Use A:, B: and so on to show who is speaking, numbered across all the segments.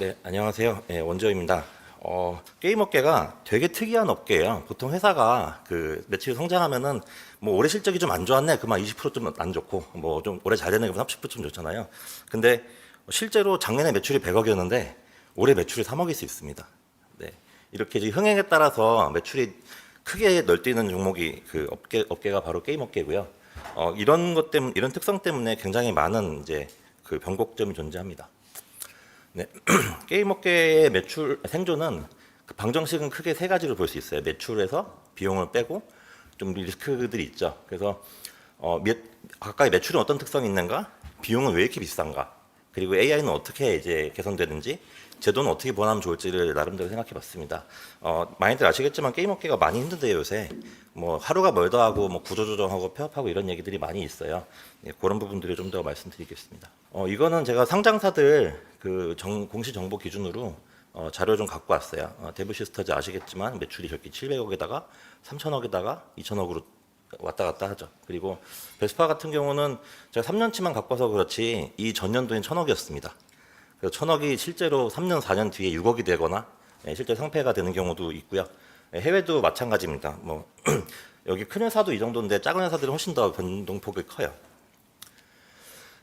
A: 네, 안녕하세요. 네, 원조입니다. 게임 업계가 되게 특이한 업계예요. 보통 회사가 그 매출이 성장하면은 뭐 올해 실적이 좀 안 좋았네. 그만 20%좀 안 좋고 뭐 좀 올해 잘 되네. 그럼 30%좀 좋잖아요. 근데 실제로 작년에 매출이 100억이었는데 올해 매출이 3억일 수 있습니다. 네. 이렇게 이제 흥행에 따라서 매출이 크게 널뛰는 종목이 그 업계가 바로 게임 업계고요. 이런 것 때문에 이런 특성 때문에 굉장히 많은 이제 그 변곡점이 존재합니다. 네. 게임 업계의 매출 생존은 그 방정식은 크게 세 가지로 볼 수 있어요. 매출에서 비용을 빼고 좀 리스크들이 있죠. 그래서 각각의 매출은 어떤 특성이 있는가, 비용은 왜 이렇게 비싼가, 그리고 AI는 어떻게 이제 개선되는지, 제도는 어떻게 보완하면 좋을지를 나름대로 생각해봤습니다. 많이들 아시겠지만 게임 업계가 많이 힘든데요 요새. 뭐 하루가 멀다 하고 뭐 구조조정하고 폐업하고 이런 얘기들이 많이 있어요. 네, 그런 부분들을 좀 더 말씀드리겠습니다. 이거는 제가 상장사들 그 공시 정보 기준으로 자료 좀 갖고 왔어요. 데브시스터즈 아시겠지만 매출이 저기 700억에다가 3천억에다가 2천억으로 왔다 갔다 하죠. 그리고 베스파 같은 경우는 제가 3년치만 갖고 와서 그렇지 이 전년도엔 1,000억이었습니다. 그래서 1,000억이 실제로 3년, 4년 뒤에 6억이 되거나 실제 상폐가 되는 경우도 있고요. 해외도 마찬가지입니다. 뭐 여기 큰 회사도 이 정도인데 작은 회사들은 훨씬 더 변동폭이 커요.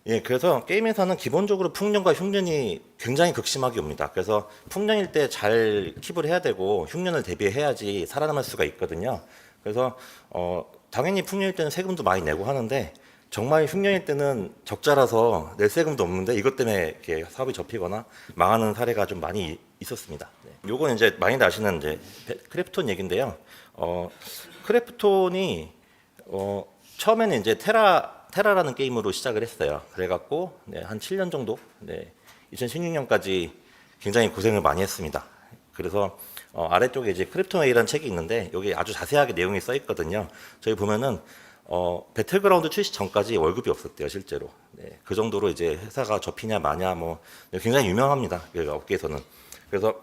A: 예, 그래서 게임에서는 기본적으로 풍년과 흉년이 굉장히 극심하게 옵니다. 그래서 풍년일 때 잘 킵을 해야 되고 흉년을 대비해야지 살아남을 수가 있거든요. 그래서 당연히 풍년일 때는 세금도 많이 내고 하는데 정말 흉년일 때는 적자라서 낼 세금도 없는데 이것 때문에 이렇게 사업이 접히거나 망하는 사례가 좀 많이 있었습니다. 네. 요건 이제 많이들 아시는 이제 크래프톤 얘기인데요. 크래프톤이 처음에는 이제 테라라는 게임으로 시작을 했어요. 그래갖고 한 7년 정도, 2016년까지 굉장히 고생을 많이 했습니다. 그래서 아래쪽에 이제 크래프톤 A라는 책이 있는데 여기 아주 자세하게 내용이 써 있거든요. 저희 보면은 배틀그라운드 출시 전까지 월급이 없었대요, 실제로. 네, 그 정도로 이제 회사가 접히냐 마냐 뭐 굉장히 유명합니다. 그 업계에서는. 그래서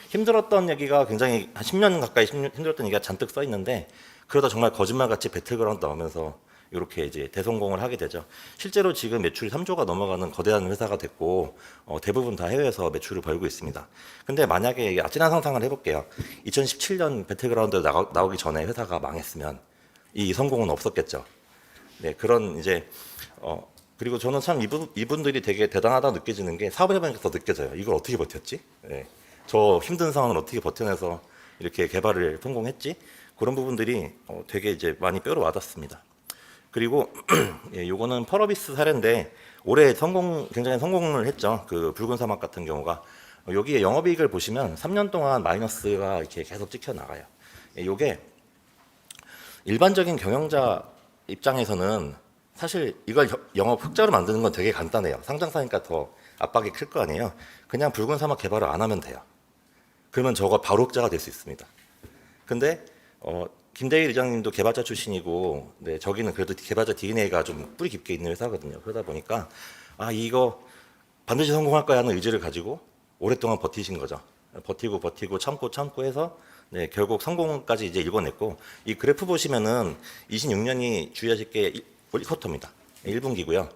A: 힘들었던 얘기가 굉장히 한 10년 가까이 힘들었던 얘기가 잔뜩 써 있는데 그러다 정말 거짓말같이 배틀그라운드 나오면서 이렇게 이제 대성공을 하게 되죠. 실제로 지금 매출이 3조가 넘어가는 거대한 회사가 됐고 대부분 다 해외에서 매출을 벌고 있습니다. 근데 만약에 아찔한 상상을 해볼게요. 2017년 배틀그라운드 나오기 전에 회사가 망했으면 이 성공은 없었겠죠. 네, 그런 이제 그리고 저는 참 이분들이 되게 대단하다고 느껴지는 게 사업을 해보니까 더 느껴져요. 이걸 어떻게 버텼지? 네, 저 힘든 상황을 어떻게 버텨내서 이렇게 개발을 성공했지? 그런 부분들이 되게 이제 많이 뼈로 와닿습니다. 그리고 예, 요거는 펄어비스 사례인데 올해 굉장히 성공을 했죠. 그 붉은 사막 같은 경우가 여기에 영업이익을 보시면 3년 동안 마이너스가 이렇게 계속 찍혀 나가요. 예, 요게 일반적인 경영자 입장에서는 사실 이걸 영업 흑자로 만드는 건 되게 간단해요. 상장사니까 더 압박이 클 거 아니에요. 그냥 붉은 사막 개발을 안 하면 돼요. 그러면 저거 바로 흑자가 될 수 있습니다. 근데 김대일 의장님도 개발자 출신이고, 네, 저기는 그래도 개발자 DNA가 좀 뿌리 깊게 있는 회사거든요. 그러다 보니까 이거 반드시 성공할 거야 하는 의지를 가지고 오랫동안 버티신 거죠. 버티고 참고 해서 네, 결국 성공까지 이제 이뤄냈고, 이 그래프 보시면은 26년이 주의하실 게 1쿼터입니다. 1분기고요.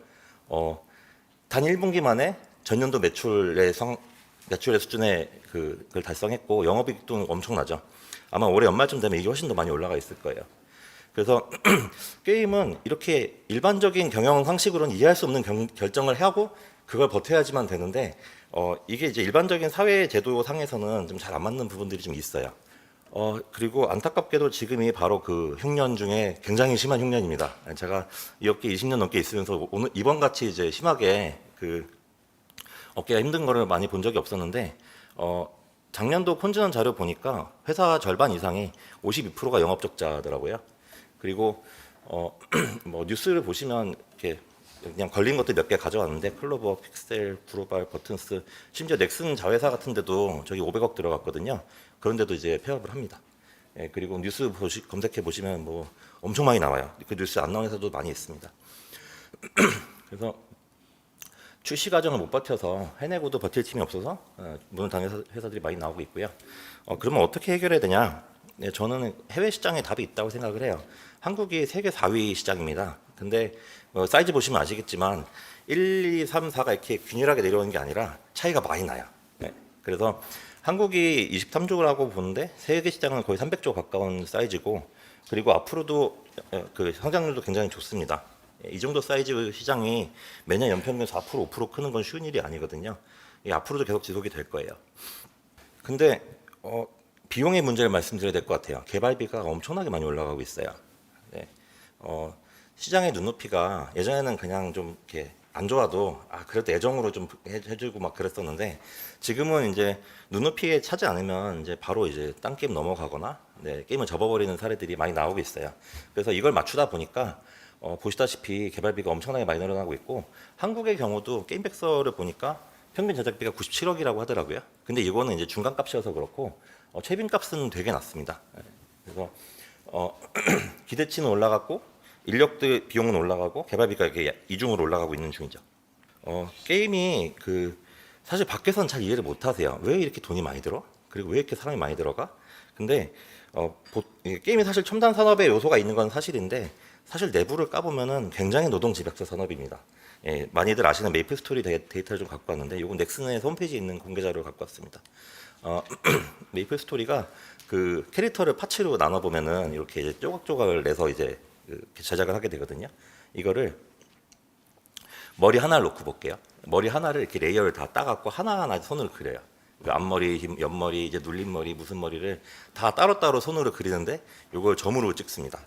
A: 단 1분기 만에 전년도 매출의 수준의 그걸 달성했고 영업이익도 엄청나죠. 아마 올해 연말쯤 되면 이게 훨씬 더 많이 올라가 있을 거예요. 그래서 게임은 이렇게 일반적인 경영 상식으로는 이해할 수 없는 결정을 하고 그걸 버텨야지만 되는데 이게 이제 일반적인 사회 제도 상에서는 좀 잘 안 맞는 부분들이 좀 있어요. 그리고 안타깝게도 지금이 바로 그 흉년 중에 굉장히 심한 흉년입니다. 제가 이 업계 20년 넘게 있으면서 이번 같이 이제 심하게 그 업계가 힘든 거를 많이 본 적이 없었는데 작년도 콘지넌 자료 보니까 회사 절반 이상이 52%가 영업 적자더라고요. 그리고 뭐 뉴스를 보시면 이렇게 그냥 걸린 것들 몇 개 가져왔는데 클로버, 픽셀, 구로발, 버튼스, 심지어 넥슨 자회사 같은 데도 저기 500억 들어갔거든요. 그런데도 이제 폐업을 합니다. 예, 그리고 뉴스 검색해 보시면 뭐 엄청 많이 나와요. 그 뉴스 안 나오는 회사도 많이 있습니다. 그래서 출시 과정을 못 버텨서 해내고도 버틸 팀이 없어서 문을 닫는 회사들이 많이 나오고 있고요. 그러면 어떻게 해결해야 되냐? 네, 저는 해외 시장에 답이 있다고 생각을 해요. 한국이 세계 4위 시장입니다. 근데 사이즈 보시면 아시겠지만 1, 2, 3, 4가 이렇게 균일하게 내려오는 게 아니라 차이가 많이 나요. 네. 그래서 한국이 23조라고 보는데 세계 시장은 거의 300조 가까운 사이즈고, 그리고 앞으로도 그 성장률도 굉장히 좋습니다. 이 정도 사이즈 시장이 매년 연평균 4% 5% 크는 건 쉬운 일이 아니거든요. 앞으로도 계속 지속이 될 거예요. 근데 비용의 문제를 말씀드려야 될 것 같아요. 개발비가 엄청나게 많이 올라가고 있어요. 네. 시장의 눈높이가 예전에는 그냥 좀 이렇게 안 좋아도 그래도 애정으로 좀 해주고 막 그랬었는데, 지금은 이제 눈높이에 차지 않으면 이제 바로 이제 딴 게임 넘어가거나 게임을 접어버리는 사례들이 많이 나오고 있어요. 그래서 이걸 맞추다 보니까 보시다시피 개발비가 엄청나게 많이 늘어나고 있고, 한국의 경우도 게임백서를 보니까 평균 제작비가 97억이라고 하더라고요. 근데 이거는 이제 중간값이어서 그렇고 최빈값은 되게 낮습니다. 그래서 기대치는 올라갔고 인력들 비용은 올라가고 개발비가 이렇게 이중으로 올라가고 있는 중이죠. 게임이 사실 밖에서는 잘 이해를 못 하세요. 왜 이렇게 돈이 많이 들어? 그리고 왜 이렇게 사람이 많이 들어가? 근데 게임이 사실 첨단 산업의 요소가 있는 건 사실인데, 사실 내부를 까보면은 굉장히 노동 집약적 산업입니다. 많이들 아시는 메이플 스토리 데이터를 좀 갖고 왔는데, 이건 넥슨의 홈페이지에 있는 공개 자료를 갖고 왔습니다. 메이플 스토리가 그 캐릭터를 파츠로 나눠 보면은 이렇게 이제 조각조각을 내서 이제 제작을 하게 되거든요. 이거를 머리 하나를 놓고 볼게요. 머리 하나를 이렇게 레이어를 다 따갖고 하나하나 손으로 그려요. 앞머리, 옆머리, 이제 눌림머리, 무슨 머리를 다 따로따로 손으로 그리는데 이걸 점으로 찍습니다.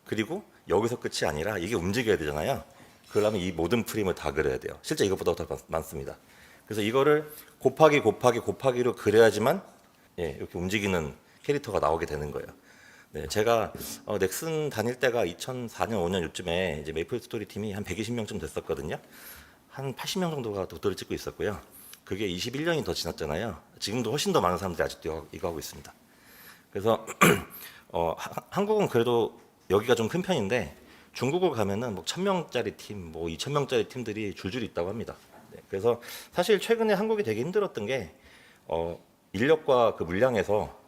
A: 그리고 여기서 끝이 아니라 이게 움직여야 되잖아요. 그러려면 이 모든 프레임을 다 그려야 돼요. 실제 이것보다 더 많습니다. 그래서 이거를 곱하기 곱하기 곱하기로 그려야지만 이렇게 움직이는 캐릭터가 나오게 되는 거예요. 네, 제가 넥슨 다닐 때가 2004년 5년 요쯤에 이제 메이플 스토리 팀이 한 120명쯤 됐었거든요. 한 80명 정도가 독도를 찍고 있었고요. 그게 21년이 더 지났잖아요. 지금도 훨씬 더 많은 사람들이 아직도 이거 하고 있습니다. 그래서 한국은 그래도 여기가 좀 큰 편인데, 중국을 가면은 뭐 1000명짜리 팀, 뭐 2000명짜리 팀들이 줄줄이 있다고 합니다. 네, 그래서 사실 최근에 한국이 되게 힘들었던 게 인력과 그 물량에서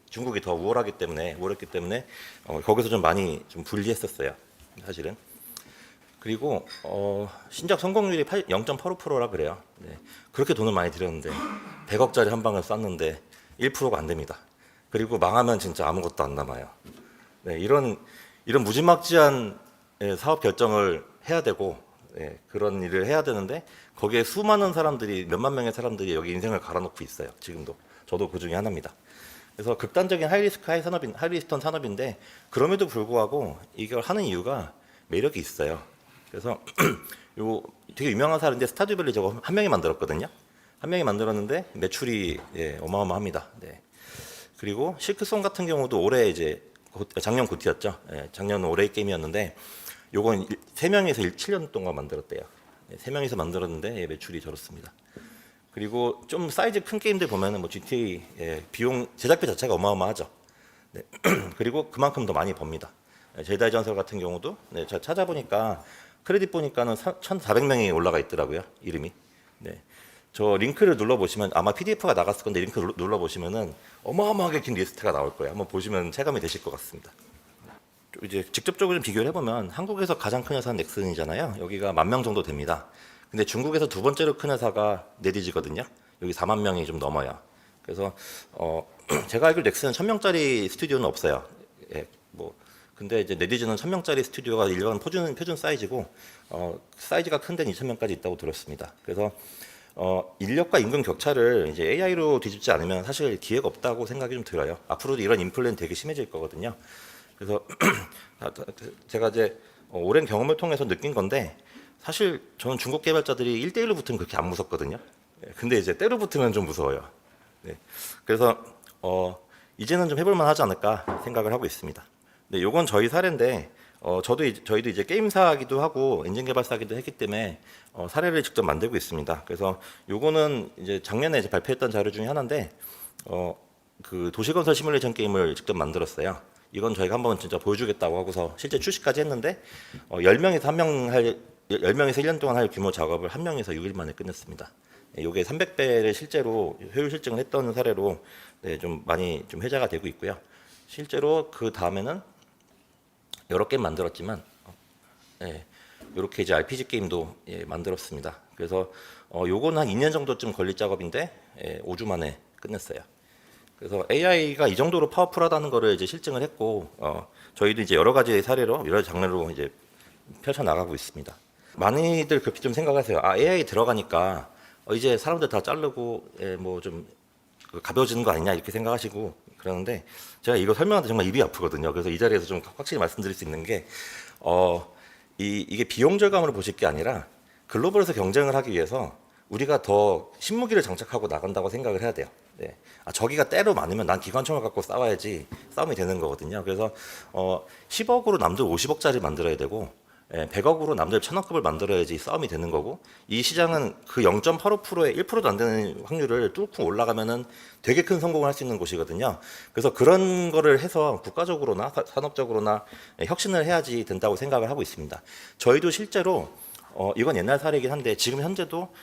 A: 중국이 더 우월했기 때문에 거기서 좀 많이 좀 불리했었어요, 사실은. 그리고 신작 성공률이 0.85%라 그래요. 네, 그렇게 돈을 많이 들였는데 100억짜리 한 방을 쐈는데 1%가 안 됩니다. 그리고 망하면 진짜 아무것도 안 남아요. 네, 이런 무지막지한 사업 결정을 해야 되고 그런 일을 해야 되는데, 거기에 수많은 사람들이, 몇만 명의 사람들이 여기 인생을 갈아놓고 있어요. 지금도. 저도 그 중에 하나입니다. 그래서 극단적인 하이리스크 하이리스턴 산업인데, 그럼에도 불구하고 이걸 하는 이유가 매력이 있어요. 그래서 요 되게 유명한 사례인데, 스타듀밸리 저거 한 명이 만들었거든요. 한 명이 만들었는데 매출이 어마어마합니다. 네. 그리고 실크송 같은 경우도 올해 이제 작년 고티였죠. 작년 올해의 게임이었는데, 요건 3명에서 7년 동안 만들었대요. 3명이서 만들었는데 매출이 저렇습니다. 그리고 좀 사이즈 큰 게임들 보면은 뭐 GTA 비용 제작비 자체가 어마어마하죠. 네. 그리고 그만큼 더 많이 법니다. 제다의 전설 같은 경우도 제가 찾아보니까 크레딧 보니까는 1,400명이 올라가 있더라고요, 이름이. 네. 저 링크를 눌러보시면 아마 PDF가 나갔을 건데, 링크 눌러보시면은 어마어마하게 긴 리스트가 나올 거예요. 한번 보시면 체감이 되실 것 같습니다. 이제 직접적으로 좀 비교를 해보면, 한국에서 가장 큰 회사는 넥슨이잖아요. 여기가 10,000명 정도 됩니다. 근데 중국에서 두 번째로 큰 회사가 네디지거든요. 여기 4만 명이 좀 넘어요. 그래서 제가 알기로 넥슨은 1000명짜리 스튜디오는 없어요. 근데 이제 네디지는 1000명짜리 스튜디오가 일반 표준 사이즈고, 사이즈가 큰 데는 2000명까지 있다고 들었습니다. 그래서 인력과 임금 격차를 이제 AI로 뒤집지 않으면 사실 기회가 없다고 생각이 좀 들어요. 앞으로도 이런 인플레는 되게 심해질 거거든요. 그래서 제가 이제 오랜 경험을 통해서 느낀 건데, 사실 저는 중국 개발자들이 1대1로 붙으면 그렇게 안 무섭거든요. 근데 이제 때로 붙으면 좀 무서워요. 네. 그래서 이제는 좀 해볼만 하지 않을까 생각을 하고 있습니다. 네, 요건 저희 사례인데, 저희도 이제 게임사기도 하고 엔진 개발사기도 했기 때문에 사례를 직접 만들고 있습니다. 그래서 요거는 이제 작년에 이제 발표했던 자료 중에 하나인데, 그 도시건설 시뮬레이션 게임을 직접 만들었어요. 이건 저희가 한번 진짜 보여주겠다고 하고서 실제 출시까지 했는데, 10명에서 1년 동안 할 규모 작업을 1명에서 6일 만에 끝냈습니다. 이게 300배를 실제로 효율 실증을 했던 사례로 좀 많이 좀 회자가 되고 있고요. 실제로 그 다음에는 여러 개 만들었지만 이렇게 이제 RPG 게임도 만들었습니다. 그래서 요거는 한 2년 정도쯤 걸릴 작업인데 5주 만에 끝냈어요. 그래서 AI가 이 정도로 파워풀하다는 거를 이제 실증을 했고 저희도 이제 여러 가지 사례로 여러 장르로 이제 펼쳐 나가고 있습니다. 많이들 그렇게 좀 생각하세요. 아, AI 들어가니까 이제 사람들 다 자르고 뭐 좀 가벼워지는 거 아니냐 이렇게 생각하시고 그러는데 제가 이거 설명하는데 정말 입이 아프거든요. 그래서 이 자리에서 좀 확실히 말씀드릴 수 있는 게 이게 비용 절감으로 보실 게 아니라 글로벌에서 경쟁을 하기 위해서 우리가 더 신무기를 장착하고 나간다고 생각을 해야 돼요. 네. 저기가 때로 많으면 난 기관총을 갖고 싸워야지 싸움이 되는 거거든요. 그래서 10억으로 남들 50억짜리 만들어야 되고 100억으로 남들 1000억급을 만들어야지 싸움이 되는 거고 이 시장은 그 0.85%에 1%도 안 되는 확률을 뚫고 올라가면은 되게 큰 성공을 할 수 있는 곳이거든요. 그래서 그런 거를 해서 국가적으로나 산업적으로나 혁신을 해야지 된다고 생각을 하고 있습니다. 저희도 실제로 이건 옛날 사례이긴 한데 지금 현재도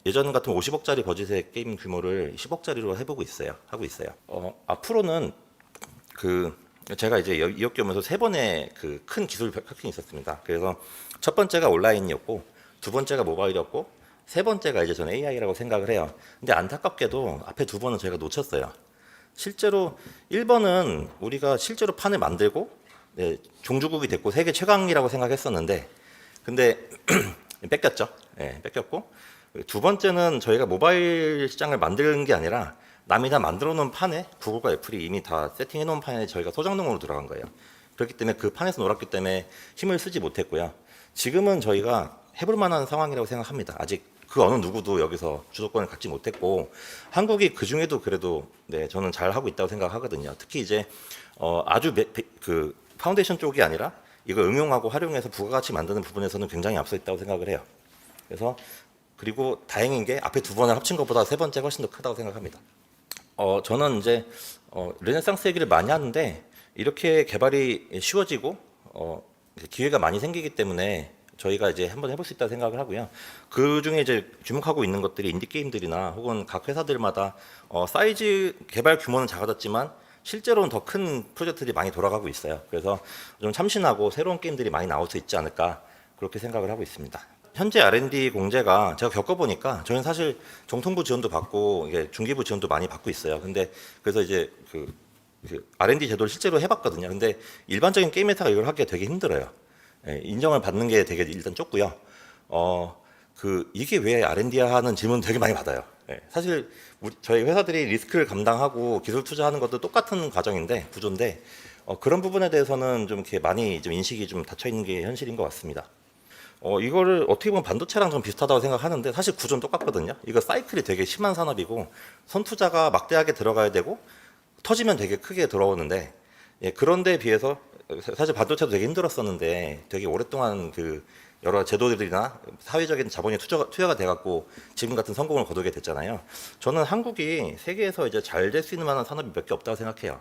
A: 예전 같은 50억짜리 버짓의 게임 규모를 10억짜리로 해보고 있어요. 하고 있어요. 앞으로는 제가 이제 이학기 오면서 3번의 그 큰 기술 혁신이 있었습니다. 그래서 첫 번째가 온라인이었고, 두 번째가 모바일이었고, 세 번째가 이제 저는 AI라고 생각을 해요. 근데 안타깝게도 앞에 2번은 저희가 놓쳤어요. 실제로 1번은 우리가 실제로 판을 만들고 종주국이 됐고 세계 최강이라고 생각했었는데, 근데 뺏겼죠. 뺏겼고, 두 번째는 저희가 모바일 시장을 만드는 게 아니라 남이 다 만들어 놓은 판에 구글과 애플이 이미 다 세팅해 놓은 판에 저희가 소장농으로 들어간 거예요. 그렇기 때문에 그 판에서 놀았기 때문에 힘을 쓰지 못했고요. 지금은 저희가 해볼 만한 상황이라고 생각합니다. 아직 그 어느 누구도 여기서 주도권을 갖지 못했고 한국이 그 중에도 그래도 저는 잘 하고 있다고 생각하거든요. 특히 이제 아주 그 파운데이션 쪽이 아니라 이걸 응용하고 활용해서 부가가치 만드는 부분에서는 굉장히 앞서 있다고 생각을 해요. 그래서 그리고 다행인 게 앞에 2번을 합친 것보다 세 번째가 훨씬 더 크다고 생각합니다. 저는 이제 르네상스 얘기를 많이 하는데 이렇게 개발이 쉬워지고 기회가 많이 생기기 때문에 저희가 이제 한번 해볼 수 있다고 생각을 하고요. 그 중에 이제 주목하고 있는 것들이 인디 게임들이나 혹은 각 회사들마다 사이즈 개발 규모는 작아졌지만 실제로는 더 큰 프로젝트들이 많이 돌아가고 있어요. 그래서 좀 참신하고 새로운 게임들이 많이 나올 수 있지 않을까 그렇게 생각을 하고 있습니다. 현재 R&D 공제가 제가 겪어보니까 저희는 사실 정통부 지원도 받고 이게 중기부 지원도 많이 받고 있어요. 근데 그래서 이제 그 R&D 제도를 실제로 해봤거든요. 근데 일반적인 게임 회사가 이걸 하기가 되게 힘들어요. 인정을 받는 게 되게 일단 좁고요. 이게 왜 R&D야 하는 질문 되게 많이 받아요. 사실 저희 회사들이 리스크를 감당하고 기술 투자하는 것도 똑같은 과정인데 구조인데 그런 부분에 대해서는 좀 이렇게 많이 좀 인식이 좀 닫혀 있는 게 현실인 것 같습니다. 이거를 어떻게 보면 반도체랑 좀 비슷하다고 생각하는데 사실 구조는 똑같거든요. 이거 사이클이 되게 심한 산업이고 선투자가 막대하게 들어가야 되고 터지면 되게 크게 들어오는데 그런 데 비해서 사실 반도체도 되게 힘들었었는데 되게 오랫동안 그 여러 제도들이나 사회적인 자본이 투여가 돼갖고 지금 같은 성공을 거두게 됐잖아요. 저는 한국이 세계에서 이제 잘 될 수 있는 만한 산업이 몇 개 없다고 생각해요.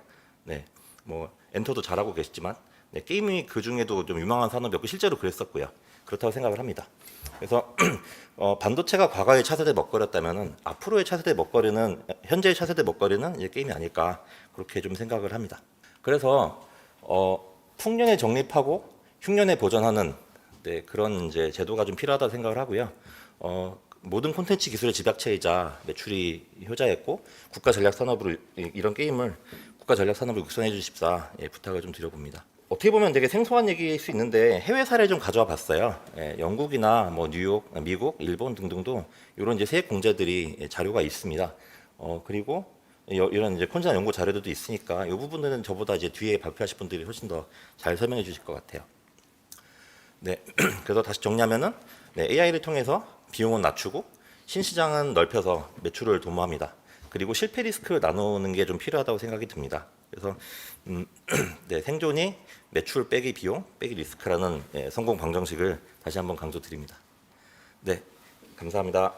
A: 뭐 엔터도 잘하고 계시지만 게임이 그 중에도 좀 유망한 산업이었고 실제로 그랬었고요. 그렇다고 생각을 합니다. 그래서 반도체가 과거의 차세대 먹거리였다면은 앞으로의 차세대 먹거리는 현재의 차세대 먹거리는 이제 게임이 아닐까 그렇게 좀 생각을 합니다. 그래서 풍년에 적립하고 흉년에 보전하는 그런 이제 제도가 좀 필요하다 생각을 하고요. 모든 콘텐츠 기술의 집약체이자 매출이 효자였고 국가 전략 산업으로 이런 게임을 국가 전략 산업을 육성해 주십사 부탁을 좀 드려봅니다. 어떻게 보면 되게 생소한 얘기일 수 있는데 해외 사례 좀 가져와 봤어요. 영국이나 뭐 뉴욕, 미국, 일본 등등도 이런 이제 세액 공제들이 자료가 있습니다. 그리고 이런 이제 콘전 연구 자료들도 있으니까 이 부분들은 저보다 이제 뒤에 발표하실 분들이 훨씬 더 잘 설명해 주실 것 같아요. 그래서 다시 정리하면은 AI를 통해서 비용은 낮추고 신시장은 넓혀서 매출을 도모합니다. 그리고 실패 리스크를 나누는 게 좀 필요하다고 생각이 듭니다. 그래서 생존이 매출 빼기 비용 빼기 리스크라는 성공 방정식을 다시 한번 강조드립니다. 감사합니다.